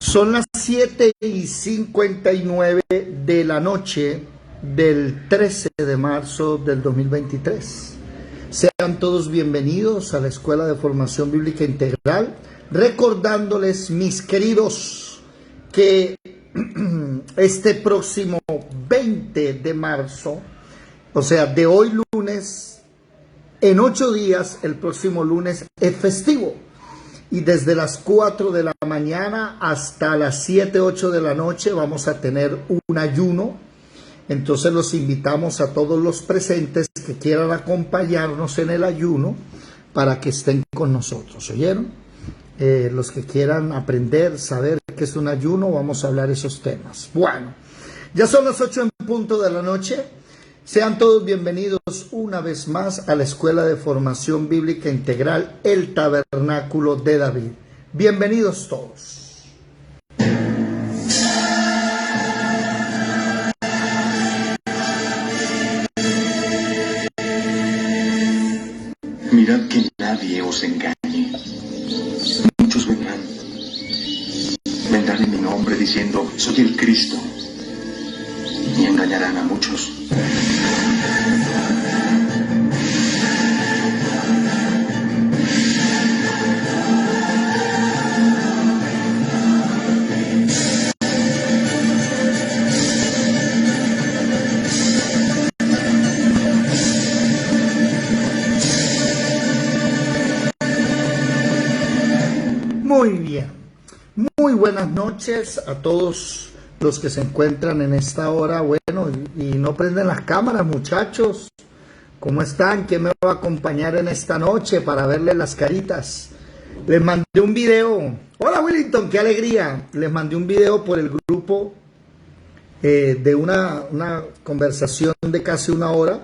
Son las 7:59 de la noche del 13 de marzo del 2023. Sean todos bienvenidos a la Escuela de Formación Bíblica Integral, recordándoles, mis queridos, que este próximo 20 de marzo, o sea, de hoy lunes, en 8 días, el próximo lunes es festivo. Y desde las 4 de la mañana hasta las 7, 8 de la noche vamos a tener un ayuno. Entonces los invitamos a todos los presentes que quieran acompañarnos en el ayuno para que estén con nosotros, ¿oyeron? Los que quieran aprender, saber qué es un ayuno, vamos a hablar esos temas. Bueno, ya son las 8 en punto de la noche. Sean todos bienvenidos una vez más a la Escuela de Formación Bíblica Integral, el Tabernáculo de David. Bienvenidos todos. Mirad que nadie os engañe. Muchos vendrán en mi nombre diciendo, soy el Cristo, y engañarán a muchos. Muy bien, muy buenas noches a todos los que se encuentran en esta hora. Bueno, y no prenden las cámaras, muchachos. ¿Cómo están? ¿Quién me va a acompañar en esta noche para verles las caritas? Les mandé un video. Hola, Willington, qué alegría. Les mandé un video por el grupo de una conversación de casi una hora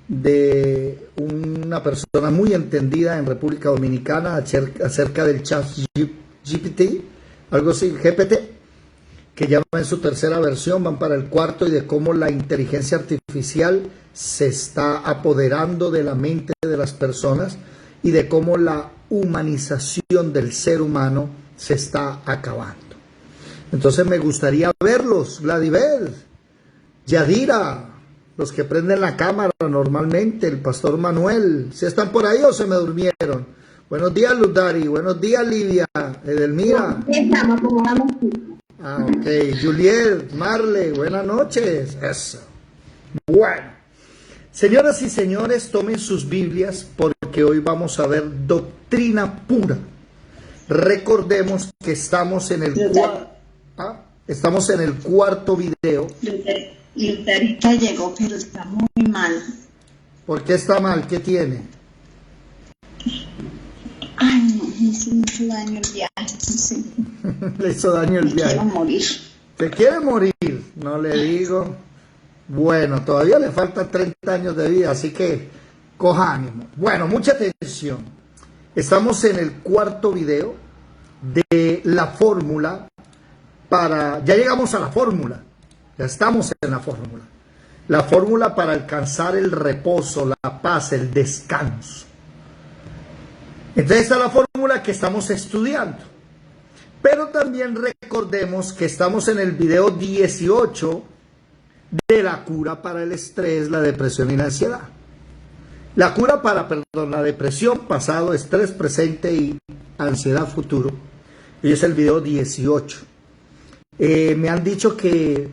de una persona muy entendida en República Dominicana acerca del chat GPT, algo así, GPT, que ya va en su tercera versión, van para el cuarto, y de cómo la inteligencia artificial se está apoderando de la mente de las personas y de cómo la humanización del ser humano se está acabando. Entonces me gustaría verlos, Vladimir, Yadira, los que prenden la cámara normalmente, el pastor Manuel, ¿si están por ahí o se me durmieron? Buenos días, Ludari, buenos días, Livia, Edelmira. Ok, Juliet, Marley, buenas noches. Eso. Bueno, señoras y señores, tomen sus Biblias porque hoy vamos a ver doctrina pura. Recordemos que estamos en el cuarto video. Lutarita llegó, pero está muy mal. ¿Por qué está mal? ¿Qué tiene? Ay, no, me hizo mucho daño el viaje. Sí. Le hizo daño el viaje. Quiero morir. ¿Te quiere morir? No le digo. Bueno, todavía le faltan 30 años de vida, así que coja ánimo. Bueno, mucha atención. Estamos en el cuarto video de la fórmula para... Ya llegamos a la fórmula. Ya estamos en la fórmula. La fórmula para alcanzar el reposo, la paz, el descanso. Entonces esta es la fórmula que estamos estudiando. Pero también recordemos que estamos en el video 18 de la cura para el estrés, la depresión y la ansiedad. La cura para, la depresión, pasado, estrés presente y ansiedad futuro. Y es el video 18. Me han dicho que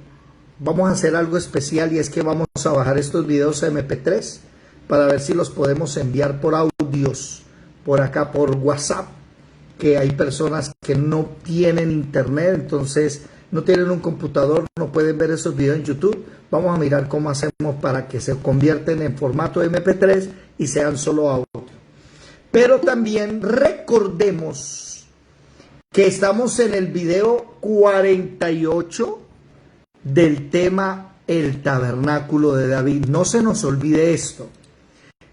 vamos a hacer algo especial, y es que vamos a bajar estos videos a MP3 para ver si los podemos enviar por audios, por acá, por WhatsApp, que hay personas que no tienen internet, entonces no tienen un computador, no pueden ver esos videos en YouTube. Vamos a mirar cómo hacemos para que se convierten en formato MP3 y sean solo audio. Pero también recordemos que estamos en el video 48 del tema El Tabernáculo de David. No se nos olvide esto.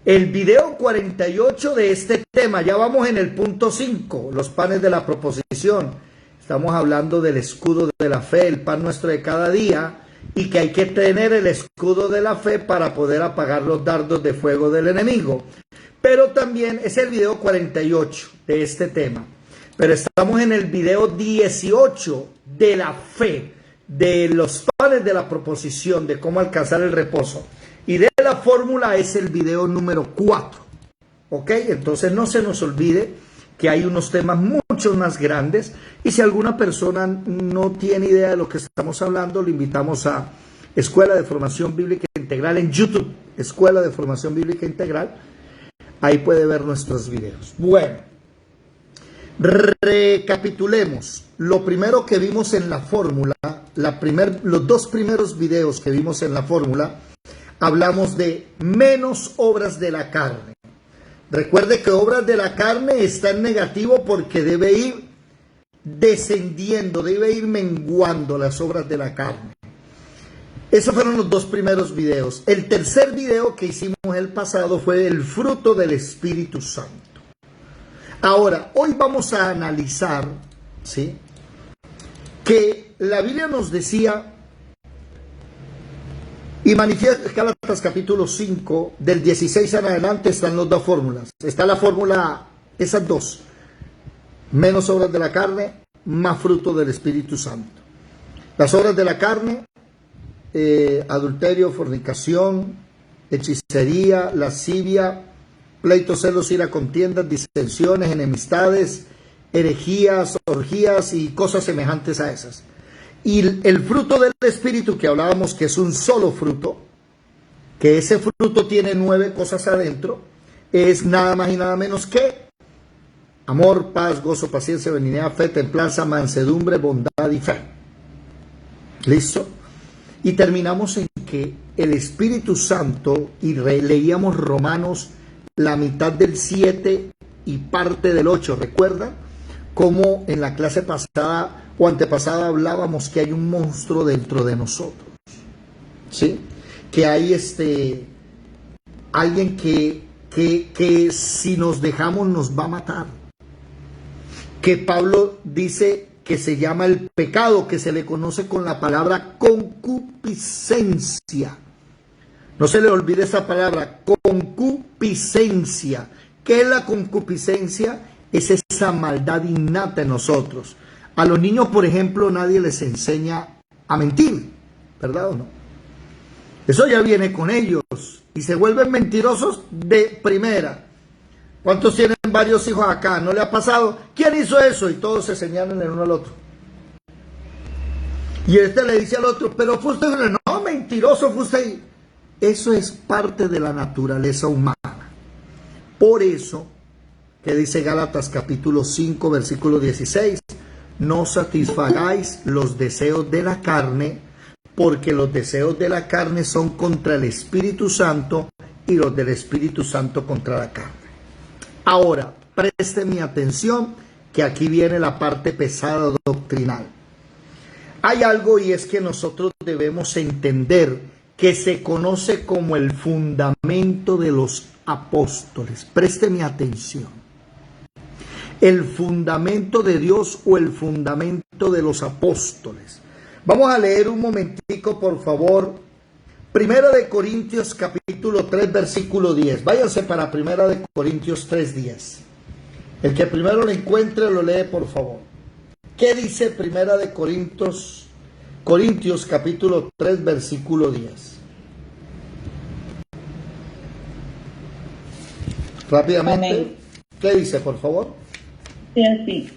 El video 48 de este tema, ya vamos en el punto 5, los panes de la proposición. Estamos hablando del escudo de la fe, el pan nuestro de cada día, y que hay que tener el escudo de la fe para poder apagar los dardos de fuego del enemigo. Pero también es el video 48 de este tema. pero estamos en el video 18 de la fe, de los panes de la proposición, de cómo alcanzar el reposo. Y de la fórmula es el video número 4. ¿Ok? Entonces no se nos olvide que hay unos temas mucho más grandes. Y si alguna persona no tiene idea de lo que estamos hablando, le invitamos a Escuela de Formación Bíblica Integral en YouTube. Escuela de Formación Bíblica Integral. Ahí puede ver nuestros videos. Bueno, recapitulemos. Lo primero que vimos en la fórmula, los dos primeros videos que vimos en la fórmula, hablamos de menos obras de la carne. Recuerde que obras de la carne está en negativo porque debe ir descendiendo, debe ir menguando las obras de la carne. Esos fueron los dos primeros videos. El tercer video que hicimos el pasado fue el fruto del Espíritu Santo. Ahora, hoy vamos a analizar, ¿sí?, que la Biblia nos decía, y manifiesta Gálatas capítulo 5, del 16 en adelante están las dos fórmulas. Está la fórmula, esas dos, menos obras de la carne, más fruto del Espíritu Santo. Las obras de la carne, adulterio, fornicación, hechicería, lascivia, pleitos, celos, ira, contiendas, disensiones, enemistades, herejías, orgías y cosas semejantes a esas. Y el fruto del Espíritu que hablábamos, que es un solo fruto, que ese fruto tiene 9 cosas adentro, es nada más y nada menos que amor, paz, gozo, paciencia, benignidad, fe, templanza, mansedumbre, bondad y fe. ¿Listo? Y terminamos en que el Espíritu Santo, y leíamos Romanos, la mitad del 7 y parte del 8, ¿recuerdan? Como en la clase pasada o antepasada hablábamos que hay un monstruo dentro de nosotros, ¿sí? Que hay alguien que si nos dejamos nos va a matar. Que Pablo dice que se llama el pecado, que se le conoce con la palabra concupiscencia. No se le olvide esa palabra, concupiscencia. ¿Qué es la concupiscencia? Es esa maldad innata en nosotros. A los niños, por ejemplo, nadie les enseña a mentir, ¿verdad o no? Eso ya viene con ellos y se vuelven mentirosos de primera. ¿Cuántos tienen varios hijos acá? ¿No le ha pasado? ¿Quién hizo eso? Y todos se señalan el uno al otro. Y este le dice al otro, pero fue usted, no, mentiroso fue usted. Eso es parte de la naturaleza humana. Por eso, que dice Gálatas capítulo 5, versículo 16, no satisfagáis los deseos de la carne, porque los deseos de la carne son contra el Espíritu Santo y los del Espíritu Santo contra la carne. Ahora, preste mi atención, que aquí viene la parte pesada doctrinal. Hay algo, y es que nosotros debemos entender que se conoce como el fundamento de los apóstoles. Preste mi atención. El fundamento de Dios o el fundamento de los apóstoles. Vamos a leer un momentico, por favor. Primera de Corintios capítulo 3, versículo 10. Váyanse para Primera de Corintios 3, 10. El que primero lo encuentre lo lee, por favor. ¿Qué dice Primera de Corintios capítulo 3, versículo 10? Rápidamente. Amén. ¿Qué dice, por favor? Así,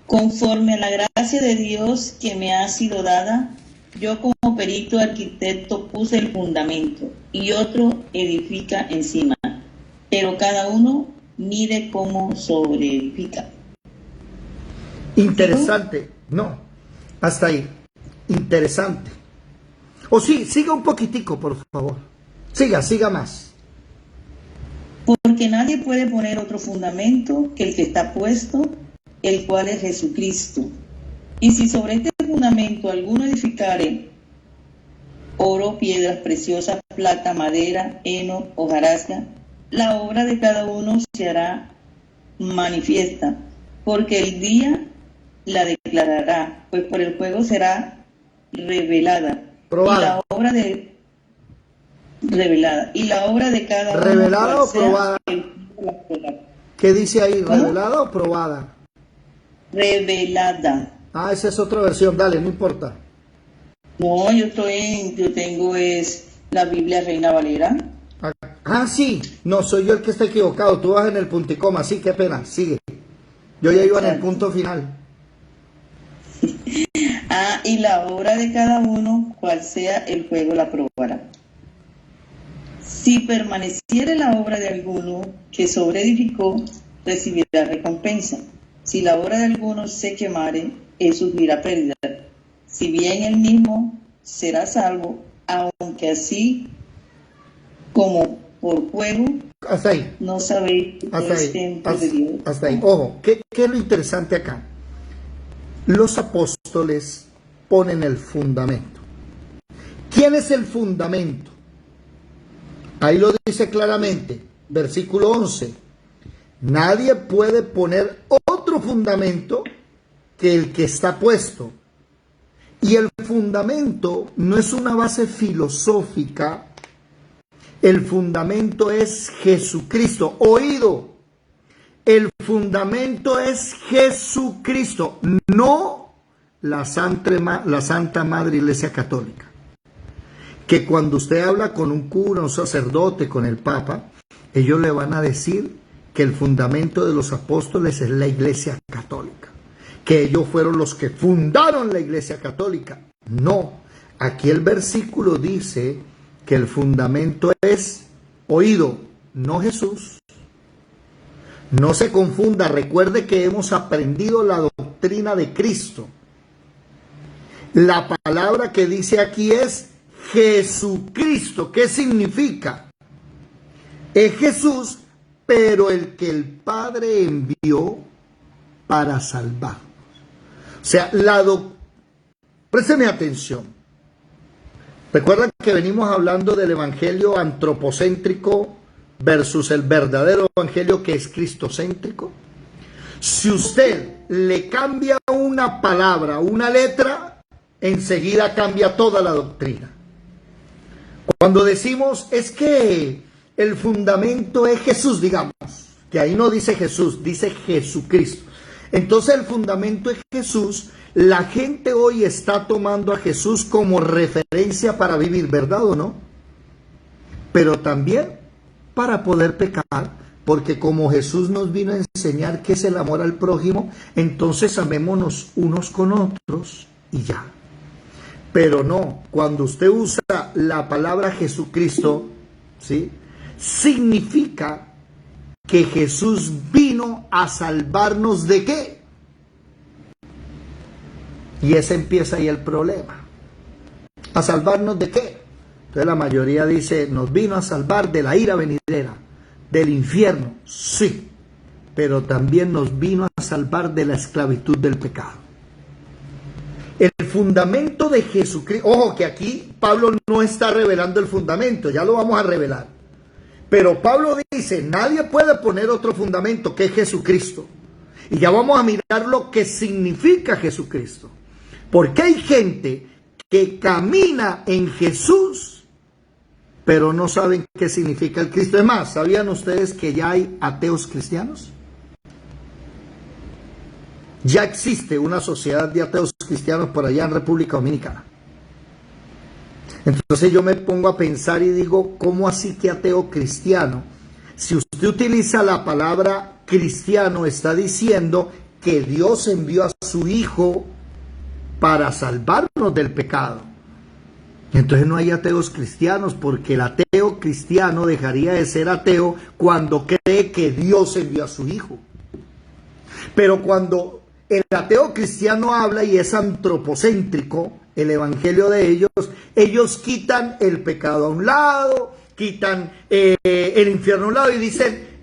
conforme a la gracia de Dios que me ha sido dada, yo como perito arquitecto puse el fundamento y otro edifica encima, pero cada uno mide cómo sobreedifica. Interesante. No, hasta ahí. Interesante. O sí, siga un poquitico, por favor. Siga más. Porque nadie puede poner otro fundamento que el que está puesto, el cual es Jesucristo. Y si sobre este fundamento alguno edificare oro, piedras preciosas, plata, madera, heno, hojarasca, la obra de cada uno se hará manifiesta, porque el día la declarará, pues por el fuego será revelada. Probada. Y la obra de revelada. Y la obra de cada uno. ¿Revelada o probada? ¿Qué dice ahí? ¿Cómo? ¿Revelada o probada? revelada. Ah, esa es otra versión, dale, no importa. No, yo tengo es la Biblia Reina Valera. Ah, sí, no, soy yo el que está equivocado, tú vas en el punto y coma, sí, qué pena, sigue. Yo ya iba en el punto final. Ah, y la obra de cada uno, cual sea el juego, la probará. Si permaneciere la obra de alguno que sobreedificó, recibirá recompensa. Si la obra de alguno se quemare, él sufrirá pérdida. Si bien él mismo será salvo, aunque así como por juego, Hasta ahí. no sabéis que Hasta es ahí, templo de Dios. hasta ahí. Ojo, ¿qué es lo interesante acá? Los apóstoles ponen el fundamento. ¿Quién es el fundamento? Ahí lo dice claramente, versículo 11. Nadie puede poner otro fundamento que el que está puesto. Y el fundamento no es una base filosófica, el fundamento es Jesucristo. Oído, el fundamento es Jesucristo, no la Santa Madre Iglesia Católica. Que cuando usted habla con un cura, un sacerdote, con el Papa, ellos le van a decir que el fundamento de los apóstoles es la Iglesia Católica, que ellos fueron los que fundaron la Iglesia Católica. No, aquí el versículo dice que el fundamento es, oído, no Jesús. No se confunda, recuerde que hemos aprendido la doctrina de Cristo. La palabra que dice aquí es Jesucristo. ¿Qué significa? Es Jesús, pero el que el Padre envió para salvar. O sea, présteme atención. Recuerdan que venimos hablando del evangelio antropocéntrico versus el verdadero evangelio que es cristocéntrico. Si usted le cambia una palabra, una letra, enseguida cambia toda la doctrina. Cuando decimos es que el fundamento es Jesús, digamos, que ahí no dice Jesús, dice Jesucristo. Entonces el fundamento es Jesús. La gente hoy está tomando a Jesús como referencia para vivir, ¿verdad o no? Pero también para poder pecar, porque como Jesús nos vino a enseñar qué es el amor al prójimo, entonces amémonos unos con otros y ya. Pero no, cuando usted usa la palabra Jesucristo, ¿sí?, significa que Jesús vino a salvarnos ¿de qué? Y ese empieza ahí el problema. ¿A salvarnos de qué? Entonces la mayoría dice, nos vino a salvar de la ira venidera, del infierno, sí, pero también nos vino a salvar de la esclavitud del pecado. El fundamento de Jesucristo, ojo que aquí Pablo no está revelando el fundamento, ya lo vamos a revelar. Pero Pablo dice, nadie puede poner otro fundamento que es Jesucristo. Y ya vamos a mirar lo que significa Jesucristo. Porque hay gente que camina en Jesús, pero no saben qué significa el Cristo. Es más, ¿sabían ustedes que ya hay ateos cristianos? Ya existe una sociedad de ateos cristianos por allá en República Dominicana. Entonces yo me pongo a pensar y digo, ¿cómo así que ateo cristiano? Si usted utiliza la palabra cristiano, está diciendo que Dios envió a su Hijo para salvarnos del pecado. Entonces no hay ateos cristianos, porque el ateo cristiano dejaría de ser ateo cuando cree que Dios envió a su Hijo. Pero cuando el ateo cristiano habla y es antropocéntrico, el evangelio de ellos quitan el pecado a un lado, quitan el infierno a un lado y dicen,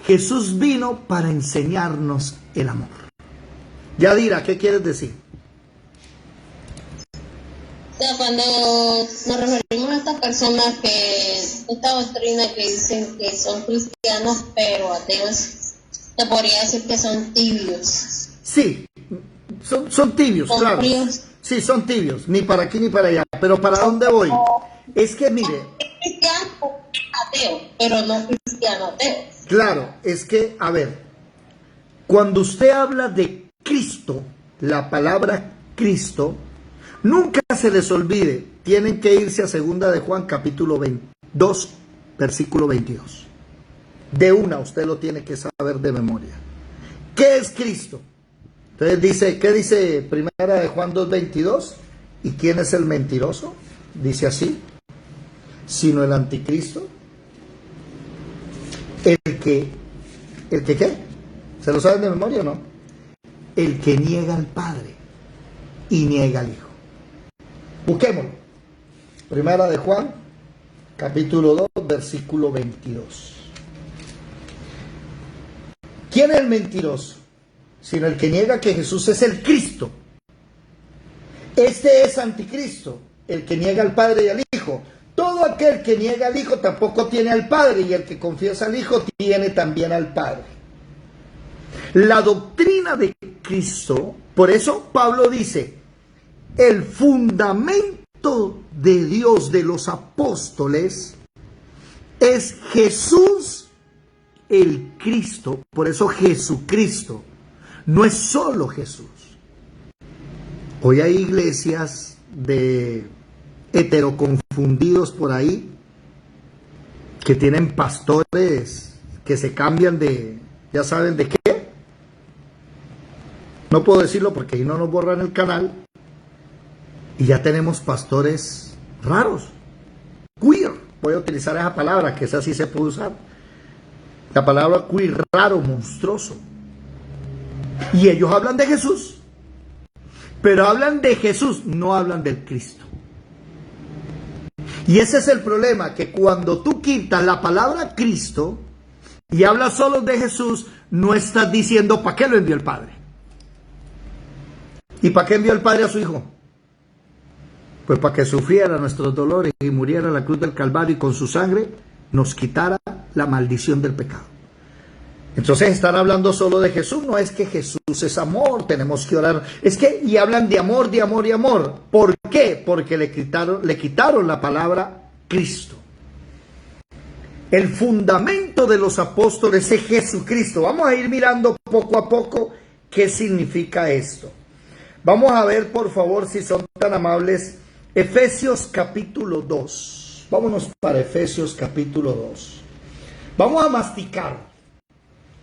Jesús vino para enseñarnos el amor. Yadira, ¿qué quieres decir? O sea, cuando nos referimos a estas personas esta doctrina que dicen que son cristianos pero ateos, se podría decir que son tibios. Sí, son tibios, ¿Son claro. fríos? Sí, son tibios, ni para aquí ni para allá. Pero ¿para dónde voy? Es que mire. Es cristiano ateo, pero no cristiano ateo. Claro, es que, a ver, Cuando usted habla de Cristo, la palabra Cristo, nunca se les olvide, tienen que irse a 2 de Juan capítulo 2, versículo 22. De una, usted lo tiene que saber de memoria. ¿Qué es Cristo? Entonces dice, ¿qué dice 1 de Juan 2, 22? ¿Y quién es el mentiroso? Dice así, sino el anticristo. ¿El que qué? ¿Se lo saben de memoria o no? El que niega al Padre y niega al Hijo. Busquémoslo. 1 de Juan, capítulo 2, versículo 22. ¿Quién es el mentiroso? Sino el que niega que Jesús es el Cristo. Este es anticristo, el que niega al Padre y al Hijo. Todo aquel que niega al Hijo tampoco tiene al Padre, y el que confiesa al Hijo tiene también al Padre. La doctrina de Cristo, por eso Pablo dice, el fundamento de Dios de los apóstoles es Jesús el Cristo. Por eso Jesucristo no es solo Jesús. Hoy hay iglesias de heteroconfundidos por ahí que tienen pastores que se cambian de, ya saben de qué. No puedo decirlo porque ahí no nos borran el canal. Y ya tenemos pastores raros, queer. Voy a utilizar esa palabra, que esa sí se puede usar. La palabra queer, raro, monstruoso. Y ellos hablan de Jesús, pero hablan de Jesús, no hablan del Cristo. Y ese es el problema, que cuando tú quitas la palabra Cristo y hablas solo de Jesús, no estás diciendo para qué lo envió el Padre. ¿Y para qué envió el Padre a su Hijo? Pues para que sufriera nuestros dolores y muriera en la cruz del Calvario, y con su sangre nos quitara la maldición del pecado. Entonces están hablando solo de Jesús. No es que Jesús es amor, tenemos que orar. Es que, y hablan de amor, de amor y amor. ¿Por qué? Porque le quitaron la palabra Cristo. El fundamento de los apóstoles es Jesucristo. Vamos a ir mirando poco a poco qué significa esto. Vamos a ver, por favor, si son tan amables, Efesios capítulo 2. Vámonos para Efesios capítulo 2. Vamos a masticar.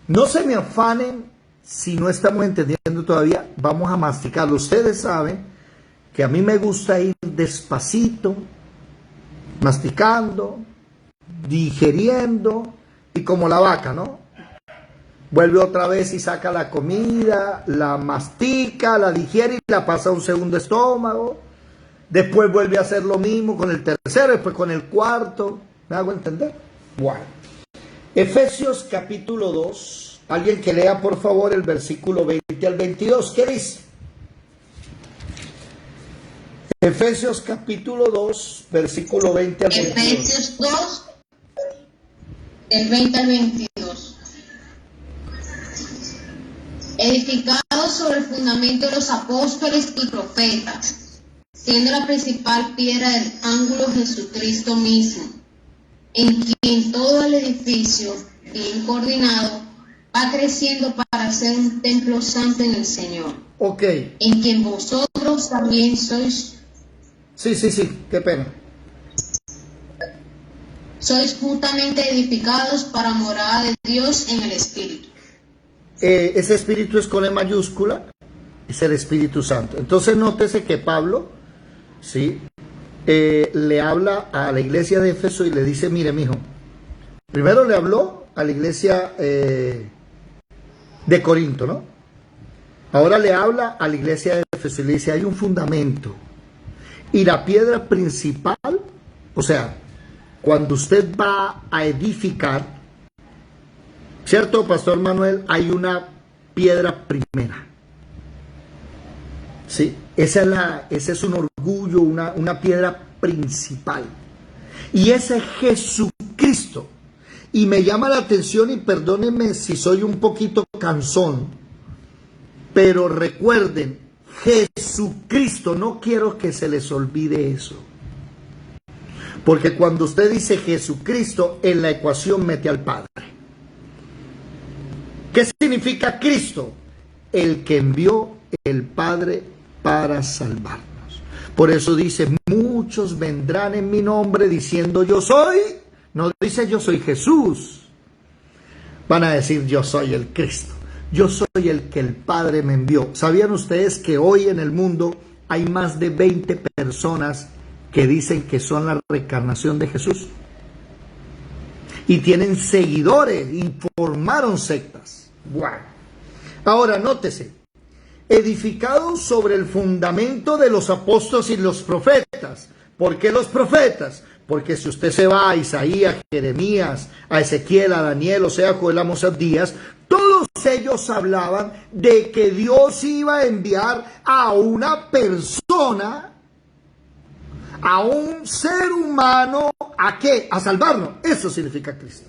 No se me afanen si no estamos entendiendo todavía. Vamos a masticarlo. Ustedes saben que a mí me gusta ir despacito, masticando, digeriendo, y como la vaca, ¿no? Vuelve otra vez y saca la comida, la mastica, la digiere y la pasa a un segundo estómago. Después vuelve a hacer lo mismo con el tercero, después con el cuarto. ¿Me hago entender? Bueno. Efesios capítulo 2. Alguien que lea por favor el versículo 20 al 22. ¿Qué dice? Efesios capítulo 2, versículo 20 al 22. Efesios 2, del 20 al 22. Edificados sobre el fundamento de los apóstoles y profetas, siendo la principal piedra del ángulo Jesucristo mismo, en quien todo el edificio, bien coordinado, va creciendo para ser un templo santo en el Señor. Ok. En quien vosotros también sois. Sí, qué pena. Sois juntamente edificados para morada de Dios en el Espíritu. Ese Espíritu es con E mayúscula, es el Espíritu Santo. Entonces nótese que Pablo, ¿sí?, le habla a la iglesia de Éfeso y le dice, mire, mijo, primero le habló a la iglesia de Corinto, ¿no? Ahora le habla a la iglesia de Éfeso y le dice, hay un fundamento. Y la piedra principal, o sea, cuando usted va a edificar, ¿cierto, Pastor Manuel? Hay una piedra primera. ¿Sí? Ese es un orgullo, una piedra principal. Y ese es Jesucristo. Y me llama la atención, y perdónenme si soy un poquito cansón, pero recuerden, Jesucristo, no quiero que se les olvide eso. Porque cuando usted dice Jesucristo, en la ecuación mete al Padre. ¿Qué significa Cristo? El que envió el Padre para salvarnos. Por eso dice, muchos vendrán en mi nombre diciendo yo soy. No dice yo soy Jesús. Van a decir yo soy el Cristo. Yo soy el que el Padre me envió. ¿Sabían ustedes que hoy en el mundo hay más de 20 personas que dicen que son la reencarnación de Jesús? Y tienen seguidores y formaron sectas. Bueno. Ahora, nótese. Edificados sobre el fundamento de los apóstoles y los profetas. ¿Por qué los profetas? Porque si usted se va a Isaías, Jeremías, a Ezequiel, a Daniel, o sea, Joel, Amós, Abdías, todos ellos hablaban de que Dios iba a enviar a una persona, a un ser humano, ¿a qué? A salvarnos. Eso significa Cristo.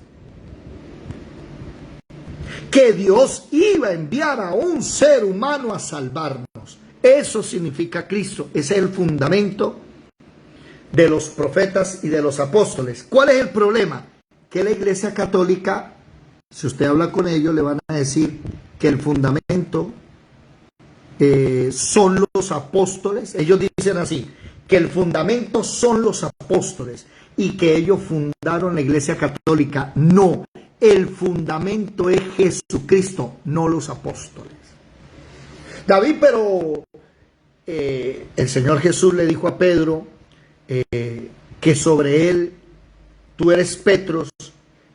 Que Dios iba a enviar a un ser humano a salvarnos. Eso significa Cristo. Ese es el fundamento de los profetas y de los apóstoles. ¿Cuál es el problema? Que la Iglesia Católica, si usted habla con ellos, le van a decir que el fundamento son los apóstoles. Ellos dicen así, que el fundamento son los apóstoles y que ellos fundaron la Iglesia Católica. No, el fundamento es Jesucristo, no los apóstoles. David, pero el Señor Jesús le dijo a Pedro que sobre él tú eres Petros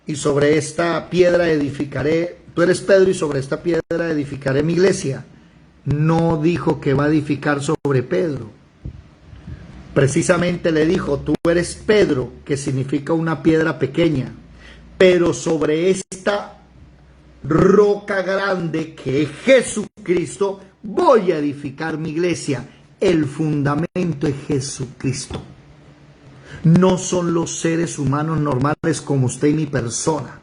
y sobre esta piedra edificaré, tú eres Pedro y sobre esta piedra edificaré mi iglesia. No dijo que va a edificar sobre Pedro. Precisamente le dijo, tú eres Pedro, que significa una piedra pequeña, pero sobre esta roca grande que es Jesucristo voy a edificar mi iglesia. El fundamento es Jesucristo. No son los seres humanos normales como usted y mi persona.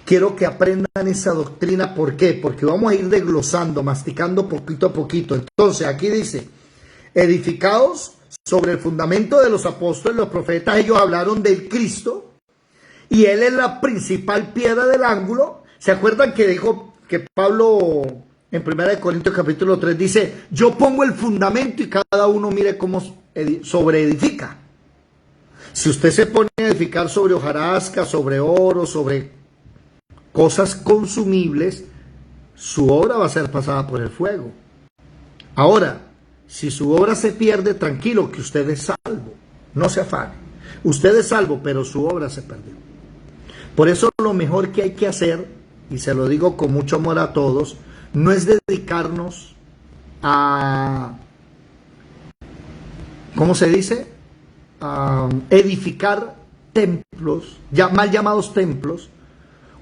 Quiero que aprendan esa doctrina. ¿Por qué? Porque vamos a ir desglosando, masticando poquito a poquito. Entonces, aquí dice, edificados sobre el fundamento de los apóstoles, los profetas, ellos hablaron del Cristo, y Él es la principal piedra del ángulo. ¿Se acuerdan que dijo que Pablo en 1 Corintios capítulo 3 dice, yo pongo el fundamento y cada uno mire cómo sobreedifica? Si usted se pone a edificar sobre hojarasca, sobre oro, sobre cosas consumibles, su obra va a ser pasada por el fuego. Ahora, si su obra se pierde, tranquilo, que usted es salvo. No se afane. Usted es salvo, pero su obra se perdió. Por eso lo mejor que hay que hacer, y se lo digo con mucho amor a todos, no es dedicarnos a, ¿cómo se dice? A edificar templos, ya mal llamados templos,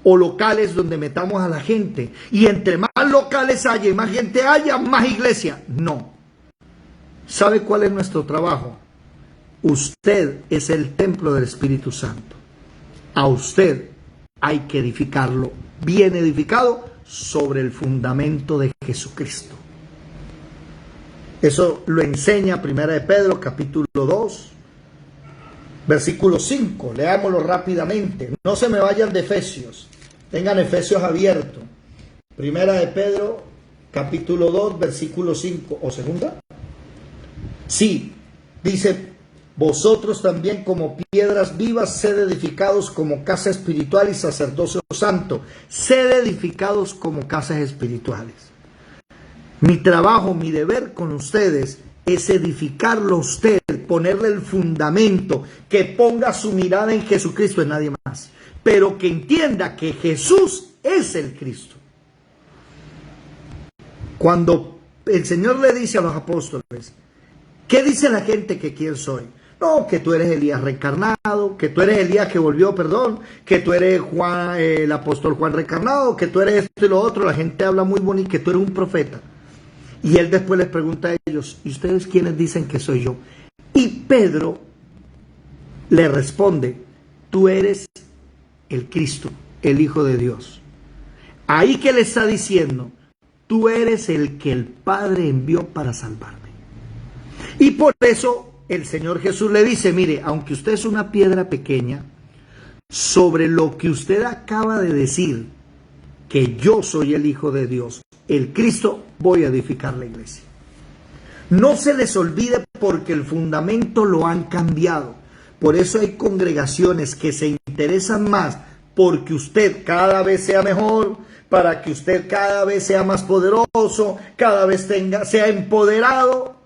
o locales donde metamos a la gente. Y entre más locales haya y más gente haya, más iglesia. No. ¿Sabe cuál es nuestro trabajo? Usted es el templo del Espíritu Santo. A usted hay que edificarlo bien edificado sobre el fundamento de Jesucristo. Eso lo enseña 1 de Pedro capítulo 2, versículo 5. Leámoslo rápidamente. No se me vayan de Efesios. Tengan Efesios abierto. 1 de Pedro capítulo 2, versículo 5. ¿O segunda? Sí, dice, vosotros también como piedras vivas, sed edificados como casa espiritual y sacerdocio santo. Sed edificados como casas espirituales. Mi trabajo, mi deber con ustedes es edificarlo a usted, ponerle el fundamento, que ponga su mirada en Jesucristo, en nadie más. Pero que entienda que Jesús es el Cristo. Cuando el Señor le dice a los apóstoles, ¿qué dice la gente que quién soy? No, que tú eres Elías reencarnado, que tú eres Elías que volvió, perdón, que tú eres Juan, el apóstol Juan reencarnado, que tú eres esto y lo otro. La gente habla muy bonito, que tú eres un profeta. Y él después les pregunta a ellos, ¿y ustedes quiénes dicen que soy yo? Y Pedro le responde, tú eres el Cristo, el Hijo de Dios. Ahí que le está diciendo, tú eres el que el Padre envió para salvarme. Y por eso el Señor Jesús le dice, mire, aunque usted es una piedra pequeña, sobre lo que usted acaba de decir, que yo soy el Hijo de Dios, el Cristo, voy a edificar la iglesia. No se les olvide porque el fundamento lo han cambiado. Por eso hay congregaciones que se interesan más porque usted cada vez sea mejor, para que usted cada vez sea más poderoso, cada vez sea empoderado,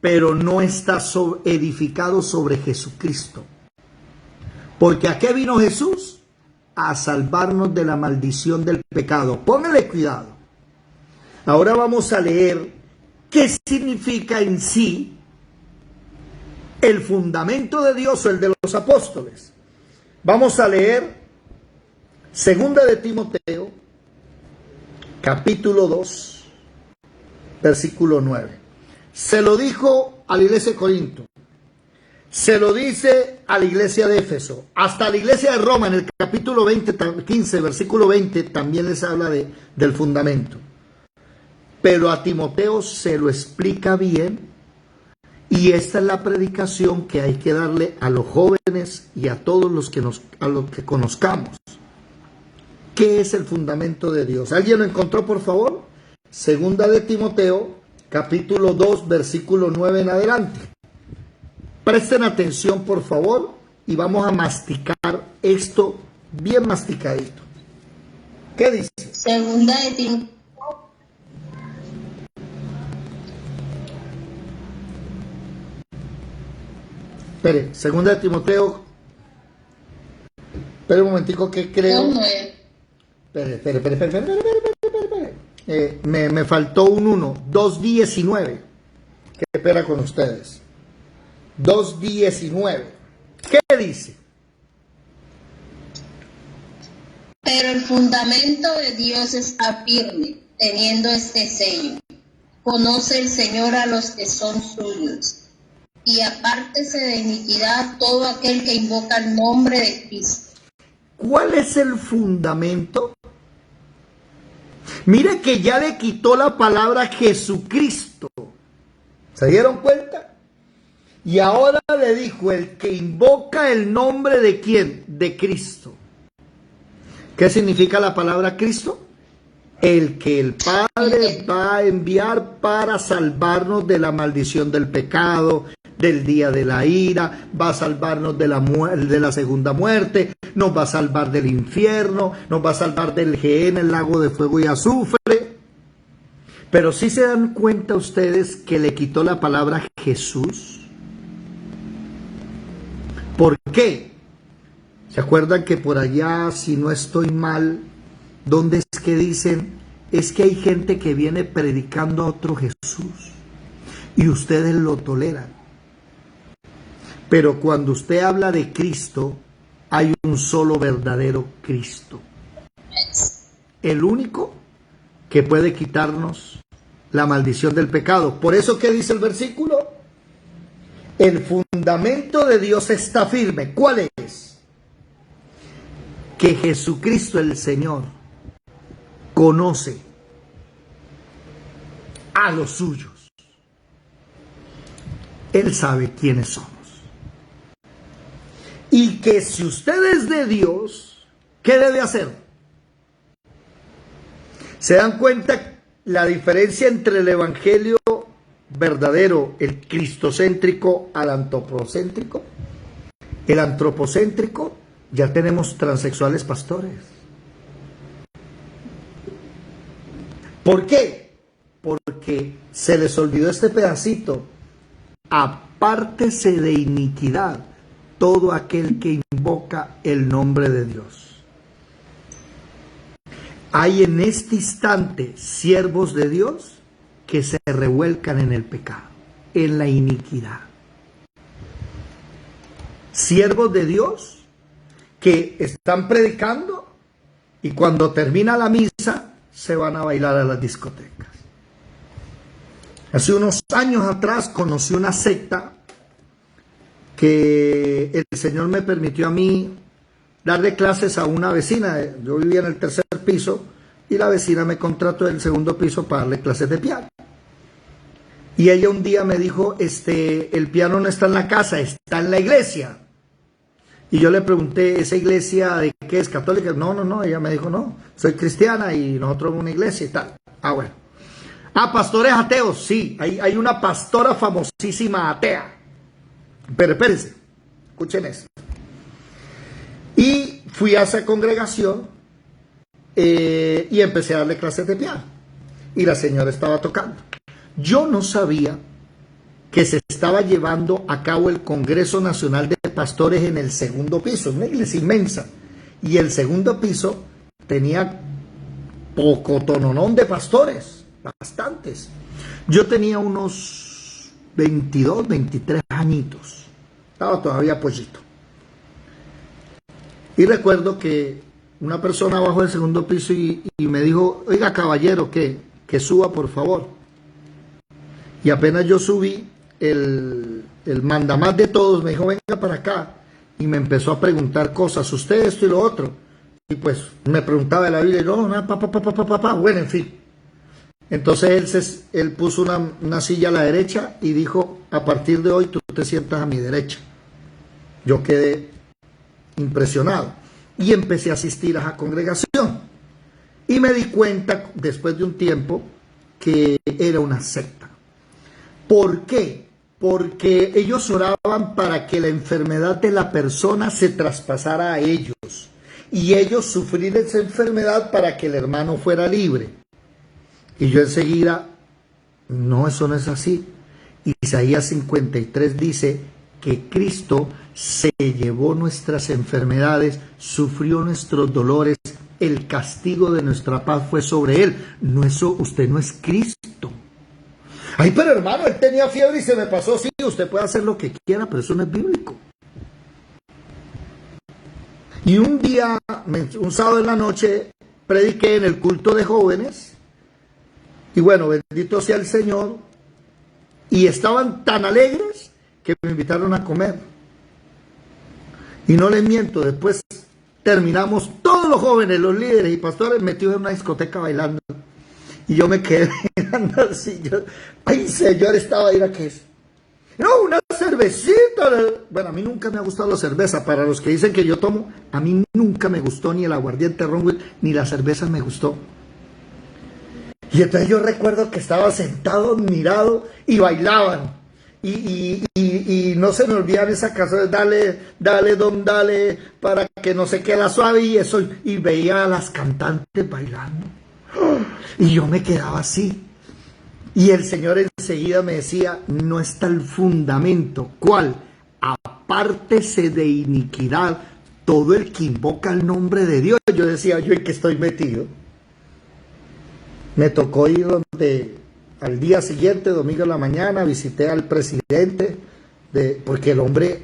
pero no está edificado sobre Jesucristo. Porque ¿a qué vino Jesús? A salvarnos de la maldición del pecado. Póngale cuidado. Ahora vamos a leer qué significa en sí el fundamento de Dios o el de los apóstoles. Vamos a leer Segunda de Timoteo, capítulo 2, versículo 9. Se lo dijo a la iglesia de Corinto, se lo dice a la iglesia de Éfeso, hasta la iglesia de Roma en el capítulo 15, versículo 20, también les habla del fundamento. Pero a Timoteo se lo explica bien, y esta es la predicación que hay que darle a los jóvenes y a todos los que conozcamos. ¿Qué es el fundamento de Dios? ¿Alguien lo encontró, por favor? Segunda de Timoteo, capítulo 2, versículo 9 en adelante. Presten atención, por favor, y vamos a masticar esto bien masticadito. ¿Qué dice? Segunda de Timoteo. Espere, segunda de Timoteo. Espere un momentico que creo. Espere. Me faltó un 1. 2:19. ¿Qué espera con ustedes? 2:19. ¿Qué dice? Pero el fundamento de Dios está firme, teniendo este sello. Conoce el Señor a los que son suyos, y apártese de iniquidad todo aquel que invoca el nombre de Cristo. ¿Cuál es el fundamento? Mire que ya le quitó la palabra Jesucristo. ¿Se dieron cuenta? Y ahora le dijo, el que invoca el nombre de ¿quién? De Cristo. ¿Qué significa la palabra Cristo? El que el Padre va a enviar para salvarnos de la maldición del pecado, del día de la ira, va a salvarnos de la segunda muerte, nos va a salvar del infierno, nos va a salvar del Gehenna, el lago de fuego y azufre. Pero ¿sí se dan cuenta ustedes que le quitó la palabra Jesús? ¿Por qué? ¿Se acuerdan que por allá, si no estoy mal, dónde es que dicen? Es que hay gente que viene predicando a otro Jesús y ustedes lo toleran. Pero cuando usted habla de Cristo, hay un solo verdadero Cristo. El único que puede quitarnos la maldición del pecado. Por eso, ¿qué dice el versículo? El fundamento de Dios está firme. ¿Cuál es? Que Jesucristo el Señor conoce a los suyos. Él sabe quiénes somos. Y que si usted es de Dios, ¿qué debe hacer? ¿Se dan cuenta la diferencia entre el evangelio verdadero, el cristocéntrico, al antropocéntrico? El antropocéntrico, ya tenemos transexuales pastores. ¿Por qué? Porque se les olvidó este pedacito. Apártese de iniquidad todo aquel que invoca el nombre de Dios. Hay en este instante siervos de Dios que se revuelcan en el pecado, en la iniquidad. Siervos de Dios que están predicando y cuando termina la misa se van a bailar a las discotecas. Hace unos años atrás conocí una secta que el Señor me permitió a mí darle clases a una vecina. Yo vivía en el tercer piso y la vecina me contrató en el segundo piso para darle clases de piano. Y ella un día me dijo, el piano no está en la casa, está en la iglesia. Y yo le pregunté, ¿esa iglesia de qué es? ¿Católica? No, no, no, ella me dijo, no, soy cristiana y nosotros somos una iglesia y tal. Ah, bueno. Ah, pastores ateos, sí, hay una pastora famosísima atea. Pero espérense, escuchen esto. Y fui a esa congregación y empecé a darle clases de piano. Y la señora estaba tocando. Yo no sabía que se estaba llevando a cabo el Congreso Nacional de Pastores en el segundo piso, una iglesia inmensa. Y el segundo piso tenía pocotononón de pastores, bastantes. Yo tenía unos 22, 23 añitos. Estaba todavía pollito. Y recuerdo que una persona bajó del segundo piso y me dijo, oiga caballero, que suba por favor. Y apenas yo subí, el mandamás de todos me dijo, venga para acá. Y me empezó a preguntar cosas, usted esto y lo otro. Y pues me preguntaba de la Biblia y no, bueno, en fin. Entonces él puso una silla a la derecha y dijo, a partir de hoy tú te sientas a mi derecha. Yo quedé impresionado y empecé a asistir a esa congregación. Y me di cuenta después de un tiempo que era una secta. ¿Por qué? Porque ellos oraban para que la enfermedad de la persona se traspasara a ellos y ellos sufrir esa enfermedad para que el hermano fuera libre. Y yo enseguida, no, eso no es así. Isaías 53 dice que Cristo se llevó nuestras enfermedades, sufrió nuestros dolores, el castigo de nuestra paz fue sobre él. No, eso, usted no es Cristo. Ay, pero hermano, él tenía fiebre y se me pasó. Sí, usted puede hacer lo que quiera, pero eso no es bíblico. Y un día, un sábado en la noche, prediqué en el culto de jóvenes. Y bueno, bendito sea el Señor. Y estaban tan alegres que me invitaron a comer. Y no les miento, después terminamos todos los jóvenes, los líderes y pastores metidos en una discoteca bailando. Y yo me quedé mirando así. Ay, Señor, estaba ahí, ¿qué es? No, una cervecita. Bueno, a mí nunca me ha gustado la cerveza. Para los que dicen que yo tomo, a mí nunca me gustó ni el aguardiente ron, ni la cerveza me gustó. Y entonces yo recuerdo que estaba sentado, mirado, y bailaban. Y no se me olvidan esa canción, dale, dale, don, dale, para que no se quede la suave y eso. Y veía a las cantantes bailando. Y yo me quedaba así. Y el Señor enseguida me decía, no está el fundamento. ¿Cuál? Apártese de iniquidad todo el que invoca el nombre de Dios. Yo decía, ¿yo en qué estoy metido? Me tocó ir donde al día siguiente, domingo en la mañana, visité al presidente, porque el hombre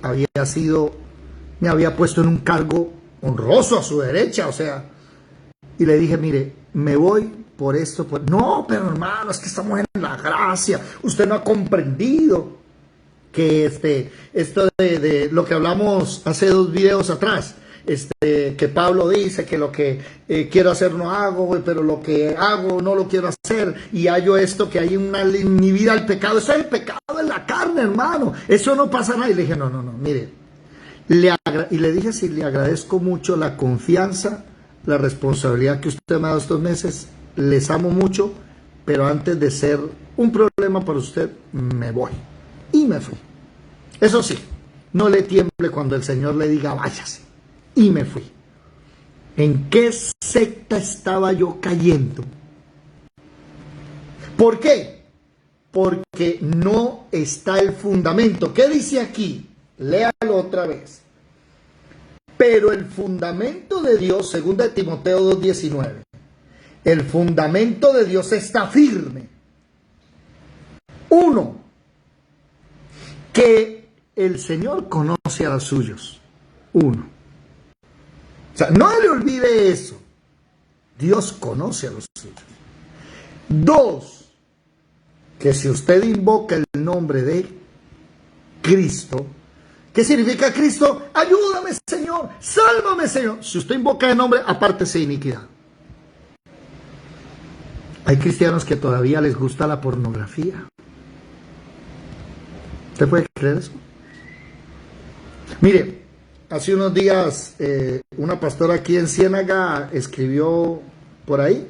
me había puesto en un cargo honroso a su derecha, o sea, y le dije, mire, me voy por esto, no, pero hermano, es que estamos en la gracia, usted no ha comprendido que esto de lo que hablamos hace 2 videos atrás, que Pablo dice que lo que quiero hacer no hago, pero lo que hago no lo quiero hacer, y hallo esto, que hay en mi vida el pecado, eso es el pecado en la carne, hermano, eso no pasa nada. Y le dije, no, mire, y le dije, sí, le agradezco mucho la confianza, la responsabilidad que usted me ha dado estos meses, les amo mucho, pero antes de ser un problema para usted, me voy. Y me fui. Eso sí, no le tiemble cuando el Señor le diga, váyase. Y me fui. ¿En qué secta estaba yo cayendo? ¿Por qué? Porque no está el fundamento. ¿Qué dice aquí? Léalo otra vez. Pero el fundamento de Dios, según de Timoteo 2:19, el fundamento de Dios está firme. 1, que el Señor conoce a los suyos. 1. O sea, no le olvide eso. Dios conoce a los suyos. 2, que si usted invoca el nombre de Cristo, ¿qué significa Cristo? Ayúdame, Señor, sálvame, Señor. Si usted invoca el nombre, apártese de iniquidad. Hay cristianos que todavía les gusta la pornografía. ¿Usted puede creer eso? Mire, hace unos días una pastora aquí en Ciénaga escribió por ahí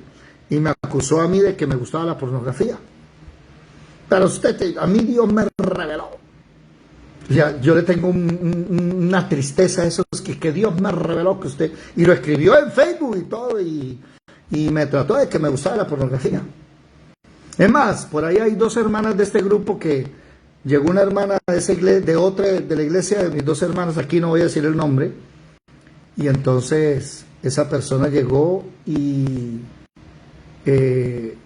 y me acusó a mí de que me gustaba la pornografía. Pero a mí Dios me reveló. Ya, yo le tengo una tristeza a eso, que Dios me reveló que usted... Y lo escribió en Facebook y todo, y me trató de que me gustaba la pornografía. Es más, por ahí hay 2 hermanas de este grupo que... Llegó una hermana de la iglesia de mis 2 hermanas, aquí no voy a decir el nombre, y entonces esa persona llegó y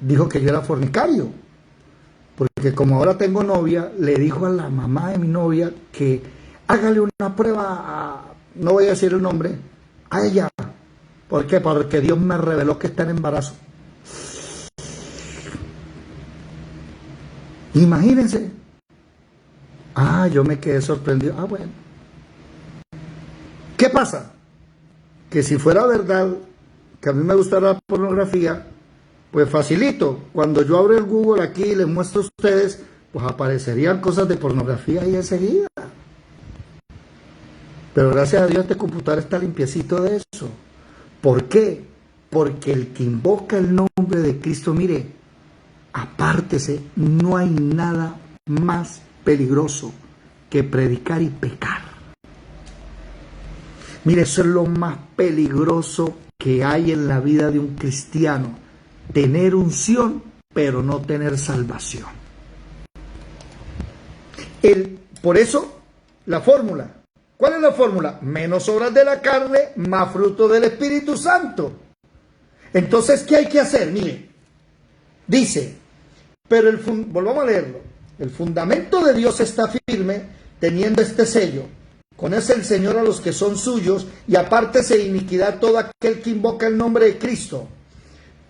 dijo que yo era fornicario, porque como ahora tengo novia, le dijo a la mamá de mi novia que hágale una prueba no voy a decir el nombre, a ella. ¿Por qué? Porque Dios me reveló que está en embarazo. Imagínense. Yo me quedé sorprendido. Bueno. ¿Qué pasa? Que si fuera verdad que a mí me gustara la pornografía, pues facilito. Cuando yo abro el Google aquí y les muestro a ustedes, pues aparecerían cosas de pornografía ahí enseguida. Pero gracias a Dios este computador está limpiecito de eso. ¿Por qué? Porque el que invoca el nombre de Cristo, mire, apártese, no hay nada más peligroso que predicar y pecar. Mire, eso es lo más peligroso que hay en la vida de un cristiano. Tener unción, pero no tener salvación. Por eso, la fórmula. ¿Cuál es la fórmula? Menos obras de la carne, más fruto del Espíritu Santo. Entonces, ¿qué hay que hacer? Mire, dice, pero volvamos a leerlo. El fundamento de Dios está firme, teniendo este sello. Conoce el Señor a los que son suyos, y apártese de iniquidad todo aquel que invoca el nombre de Cristo.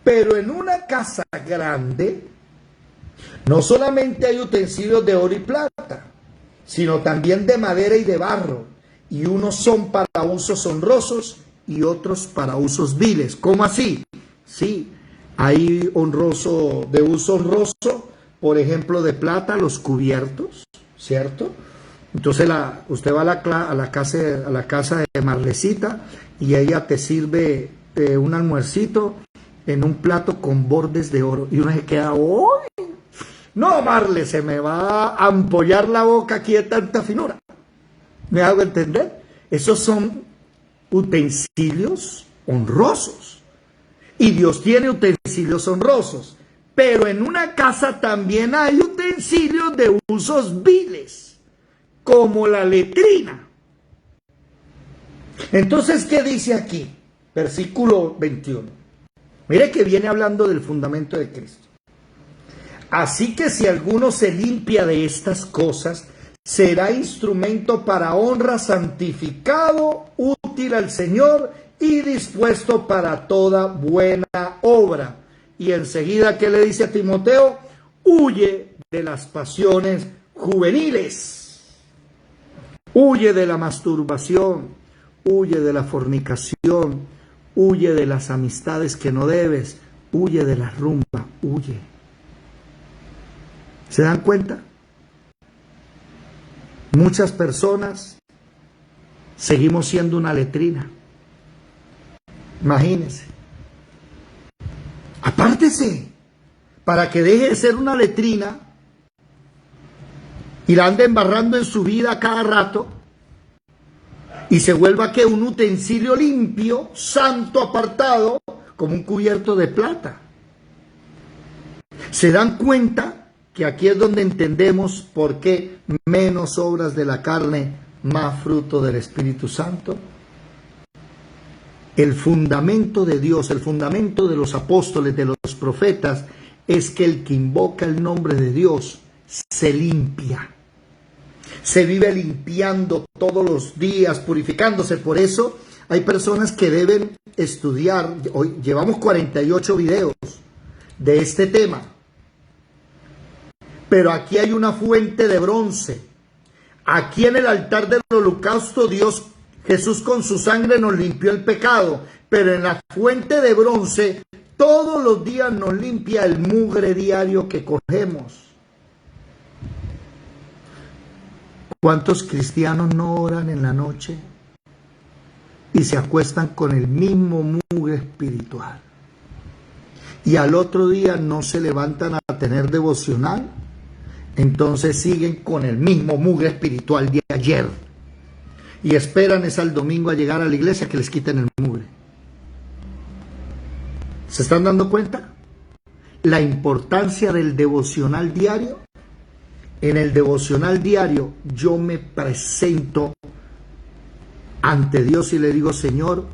Pero en una casa grande, no solamente hay utensilios de oro y plata, sino también de madera y de barro, y unos son para usos honrosos y otros para usos viles. ¿Cómo así? Sí, hay de uso honroso, por ejemplo, de plata, los cubiertos, ¿cierto? Entonces usted va a la casa de Marlecita y ella te sirve un almuercito en un plato con bordes de oro. Y uno se queda, ¡uy! No, Marle, se me va a ampollar la boca aquí de tanta finura. ¿Me hago entender? Esos son utensilios honrosos. Y Dios tiene utensilios honrosos. Pero en una casa también hay utensilios de usos viles, como la letrina. Entonces, ¿qué dice aquí? Versículo 21. Mire que viene hablando del fundamento de Cristo. Así que si alguno se limpia de estas cosas, será instrumento para honra, santificado, útil al Señor y dispuesto para toda buena obra. Y enseguida, ¿qué le dice a Timoteo? Huye de las pasiones juveniles. Huye de la masturbación. Huye de la fornicación. Huye de las amistades que no debes. Huye de la rumba. Huye. ¿Se dan cuenta? Muchas personas seguimos siendo una letrina. Imagínense. Apártese para que deje de ser una letrina y la ande embarrando en su vida cada rato y se vuelva que un utensilio limpio, santo, apartado, como un cubierto de plata. ¿Se dan cuenta que aquí es donde entendemos por qué menos obras de la carne, más fruto del Espíritu Santo? El fundamento de Dios, el fundamento de los apóstoles, de los profetas, es que el que invoca el nombre de Dios se limpia. Se vive limpiando todos los días, purificándose. Por eso hay personas que deben estudiar. Hoy llevamos 48 videos de este tema. Pero aquí hay una fuente de bronce. Aquí en el altar del holocausto Jesús con su sangre nos limpió el pecado, pero en la fuente de bronce todos los días nos limpia el mugre diario que cogemos. ¿Cuántos cristianos no oran en la noche? y se acuestan con el mismo mugre espiritual. Y al otro día no se levantan a tener devocional, entonces siguen con el mismo mugre espiritual de ayer. Y esperan es al domingo a llegar a la iglesia que les quiten el mugre. ¿Se están dando cuenta? La importancia del devocional diario. En el devocional diario yo me presento ante Dios y le digo: Señor,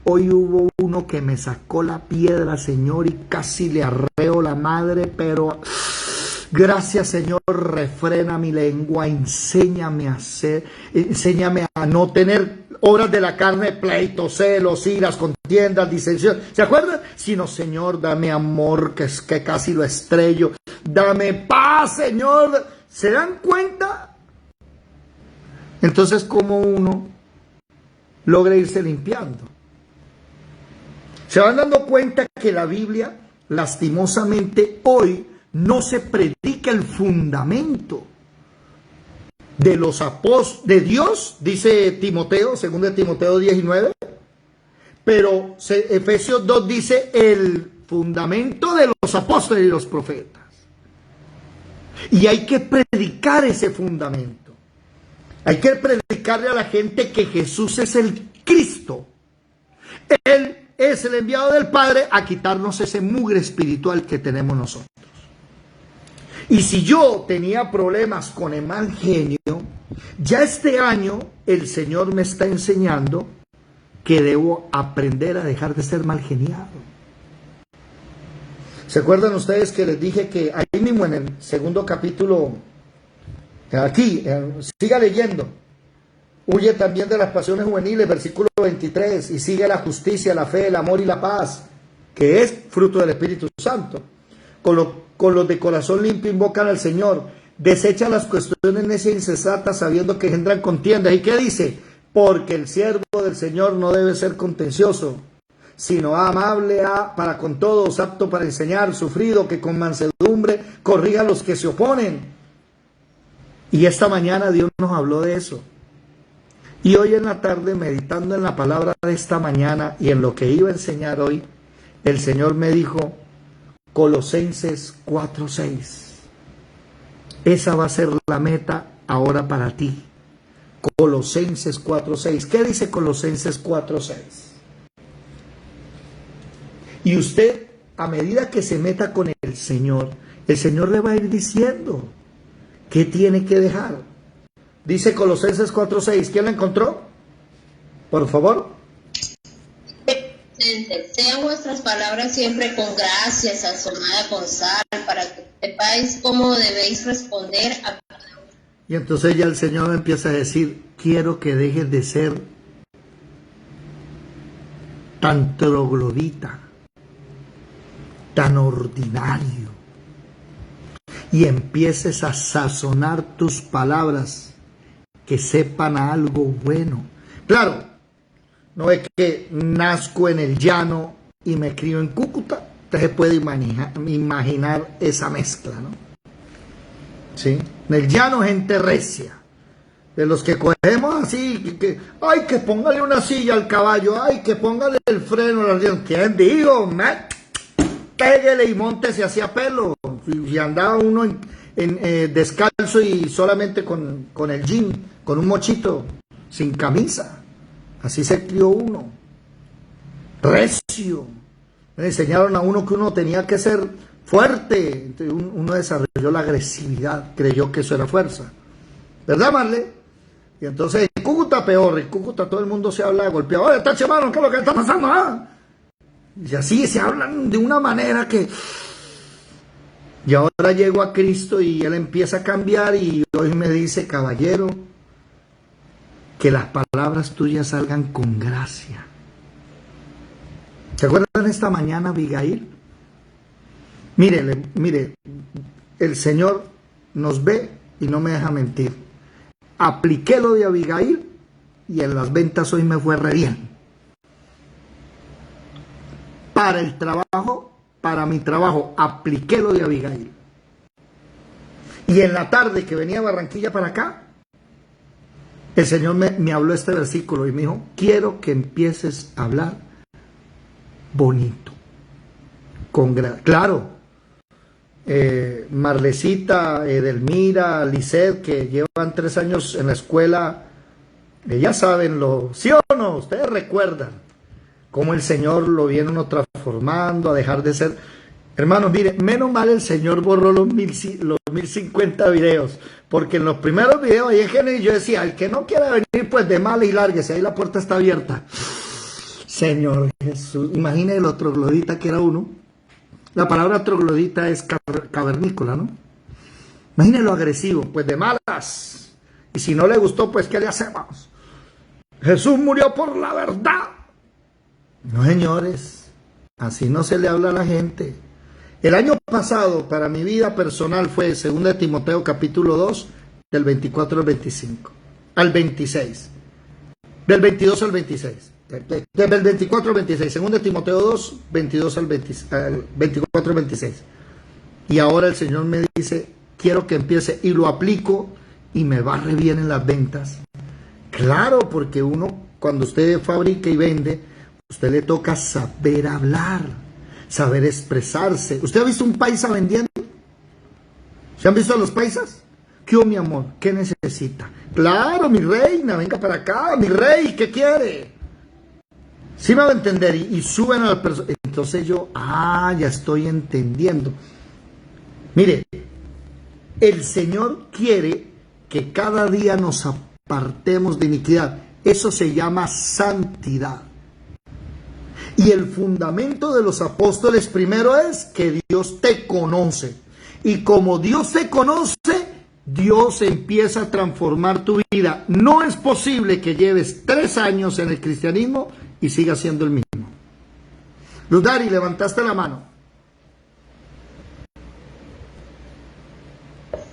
hoy hubo uno que me sacó la piedra, Señor, y casi le arreo la madre, pero gracias, Señor, refrena mi lengua, enséñame a no tener obras de la carne, pleitos, celos, iras, contiendas, disensiones. ¿Se acuerdan? Sino, Señor, dame amor, que es que casi lo estrello. Dame paz, Señor. ¿Se dan cuenta? Entonces, ¿cómo uno logra irse limpiando? Se van dando cuenta que la Biblia, lastimosamente, hoy no se predica el fundamento de los apóstoles, de Dios, dice Timoteo, 2 Timoteo 19, pero Efesios 2 dice el fundamento de los apóstoles y los profetas. Y hay que predicar ese fundamento. Hay que predicarle a la gente que Jesús es el Cristo. Él es el enviado del Padre a quitarnos ese mugre espiritual que tenemos nosotros. Y si yo tenía problemas con el mal genio, ya este año el Señor me está enseñando que debo aprender a dejar de ser mal geniado. ¿Se acuerdan ustedes que les dije que ahí mismo en el segundo capítulo, aquí, siga leyendo, huye también de las pasiones juveniles, versículo 23, y sigue la justicia, la fe, el amor y la paz, que es fruto del Espíritu Santo. Con los de corazón limpio invocan al Señor, desecha las cuestiones necias e insensatas, sabiendo que engendran contiendas. ¿Y qué dice? Porque el siervo del Señor no debe ser contencioso, sino amable para con todos, apto para enseñar, sufrido, que con mansedumbre corrija a los que se oponen. Y esta mañana Dios nos habló de eso. Y hoy en la tarde, meditando en la palabra de esta mañana y en lo que iba a enseñar hoy, el Señor me dijo: Colosenses 4:6. Esa va a ser la meta ahora para ti. Colosenses 4:6. ¿Qué dice Colosenses 4:6? Y usted, a medida que se meta con el Señor le va a ir diciendo qué tiene que dejar. Dice Colosenses 4:6. ¿Quién lo encontró? Por favor. Sean vuestras palabras siempre con gracia, sazonada con sal, para que sepáis cómo debéis responder a cada uno. Y entonces ya el Señor empieza a decir: quiero que dejes de ser tan troglodita, tan ordinario, y empieces a sazonar tus palabras que sepan a algo bueno. Claro, no es que nazco en el llano y me crío en Cúcuta. Usted se puede imaginar esa mezcla, ¿no? ¿Sí? En el llano, gente recia, de los que cogemos así, ay, que póngale una silla al caballo, ay, que póngale el freno al riendo. ¿Quién dijo? Péguele y móntese hacia pelo. Y andaba uno descalzo y solamente con el jean, con un mochito, sin camisa. Así se crió uno, recio. Me enseñaron a uno que uno tenía que ser fuerte. Entonces uno desarrolló la agresividad, creyó que eso era fuerza. ¿Verdad, Marle? Y entonces en Cúcuta peor, en Cúcuta todo el mundo se habla golpeado. Oye, tache, mano, ¿qué es lo que está pasando? ¿Ah? Y así se hablan de una manera que... Y ahora llego a Cristo y Él empieza a cambiar y hoy me dice: caballero, que las palabras tuyas salgan con gracia. ¿Se acuerdan esta mañana, Abigail? Mire, el Señor nos ve y no me deja mentir. Apliqué lo de Abigail y en las ventas hoy me fue re bien. Para el trabajo, para mi trabajo, apliqué lo de Abigail. Y en la tarde que venía a Barranquilla para acá, El Señor me habló este versículo y me dijo, quiero que empieces a hablar bonito. Claro, Marlecita, Edelmira, Lisset, que llevan 3 años en la escuela, ya saben ¿sí o no? Ustedes recuerdan cómo el Señor lo viene uno transformando a dejar de ser. Hermanos, mire, menos mal el Señor borró los 1050 videos, porque en los primeros videos ahí en Génesis yo decía, el que no quiera venir, pues de mal y lárguese, ahí la puerta está abierta. Señor Jesús, imagine el otro troglodita que era uno. La palabra troglodita es cavernícola, ¿no? Imagine lo agresivo, pues de malas. Y si no le gustó, pues ¿qué le hacemos? Jesús murió por la verdad. No, señores, así no se le habla a la gente. El año pasado, para mi vida personal, fue 2 Timoteo capítulo 2, del 24 al 25, al 26, del 22 al 26, del 24 al 26, 2 Timoteo 2, 22 al 24 al 26. Y ahora el Señor me dice, quiero que empiece, y lo aplico, y me va re bien en las ventas. Claro, porque uno, cuando usted fabrica y vende, usted le toca saber hablar, saber expresarse. ¿Usted ha visto un paisa vendiendo? ¿Se han visto a los paisas? ¿Qué mi amor? ¿Qué necesita? Claro, mi reina, venga para acá, mi rey, ¿qué quiere? Sí me va a entender, y suben a la persona. Entonces yo, ya estoy entendiendo. Mire, el Señor quiere que cada día nos apartemos de iniquidad. Eso se llama santidad. Y el fundamento de los apóstoles primero es que Dios te conoce. Y como Dios te conoce, Dios empieza a transformar tu vida. No es posible que lleves 3 años en el cristianismo y sigas siendo el mismo. Luz Dari, levantaste la mano.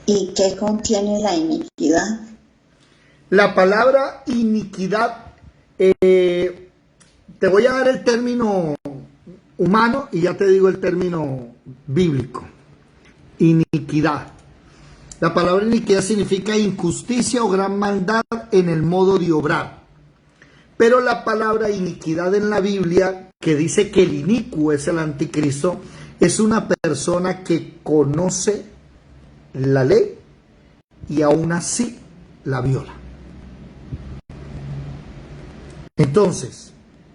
¿Y qué contiene la iniquidad? La palabra iniquidad, te voy a dar el término humano y ya te digo el término bíblico. Iniquidad. La palabra iniquidad significa injusticia o gran maldad en el modo de obrar. Pero la palabra iniquidad en la Biblia, que dice que el inicuo es el anticristo, es una persona que conoce la ley y aún así la viola. Entonces,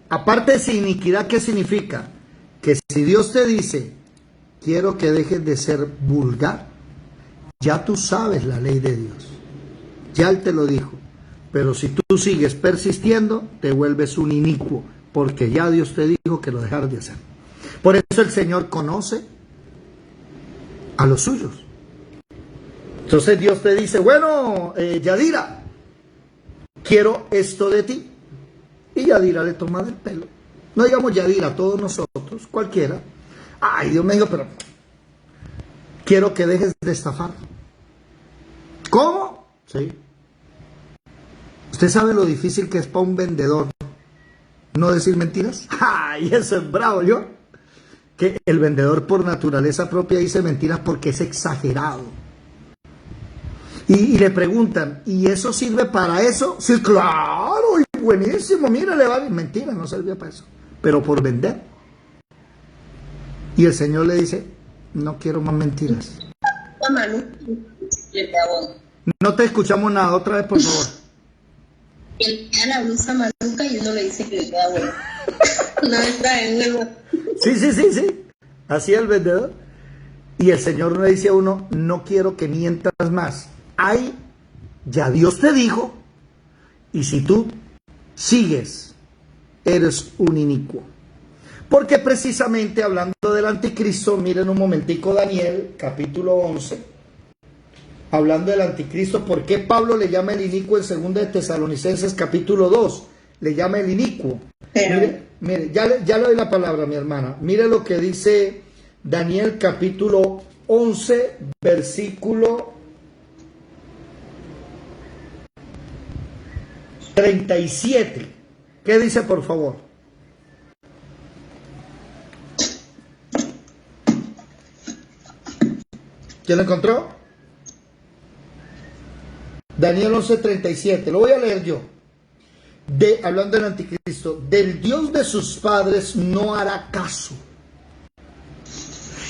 aparte de esa iniquidad, ¿qué significa? Que si Dios te dice, quiero que dejes de ser vulgar, ya tú sabes la ley de Dios. Ya Él te lo dijo. Pero si tú sigues persistiendo, te vuelves un inicuo, porque ya Dios te dijo que lo dejaras de hacer. Por eso el Señor conoce a los suyos. Entonces Dios te dice, bueno, Yadira, quiero esto de ti. Y Yadira le toma del pelo. No digamos Yadira, todos nosotros, cualquiera. Ay, Dios me dijo, pero quiero que dejes de estafar. ¿Cómo? Sí. ¿Usted sabe lo difícil que es para un vendedor no decir mentiras? ¡Ay, eso es bravo! Yo, que el vendedor por naturaleza propia dice mentiras porque es exagerado. Y le preguntan, ¿y eso sirve para eso? Sí, claro, y buenísimo, mira, le va bien. Mentira, no servía para eso, pero por vender. Y el Señor le dice, no quiero más mentiras. No te escuchamos nada, otra vez por favor. Él le da la blusa maluca y uno le dice que le queda bueno. No está en nuevo. Sí. Así el vendedor. Y el Señor le dice a uno, no quiero que mientas más. Ay, ya Dios te dijo, y si tú sigues, eres un inicuo. Porque precisamente hablando del anticristo, miren un momentico Daniel, capítulo 11, hablando del anticristo, ¿por qué Pablo le llama el inicuo en 2 de Tesalonicenses capítulo 2? Le llama el inicuo. Mire, ya le doy la palabra, mi hermana. Mire lo que dice Daniel capítulo 11, versículo 37. ¿Qué dice, por favor? ¿Quién lo encontró? Daniel 11:37, lo voy a leer yo. Hablando del anticristo, del Dios de sus padres no hará caso.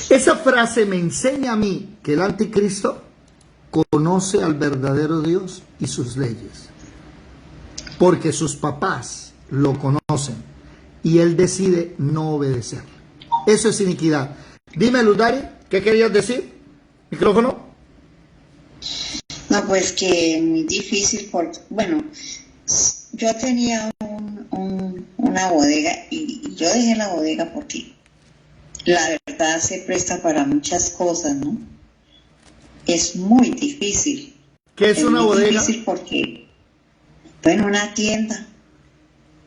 Esa frase me enseña a mí que el anticristo conoce al verdadero Dios y sus leyes, porque sus papás lo conocen y él decide no obedecer. Eso es iniquidad. Dime, Ludari, ¿qué querías decir? ¿Micrófono? No, pues que muy difícil porque, bueno, yo tenía una bodega y yo dejé la bodega porque la verdad se presta para muchas cosas, ¿no? Es muy difícil. ¿Qué es una bodega? Es muy difícil porque, bueno, una tienda.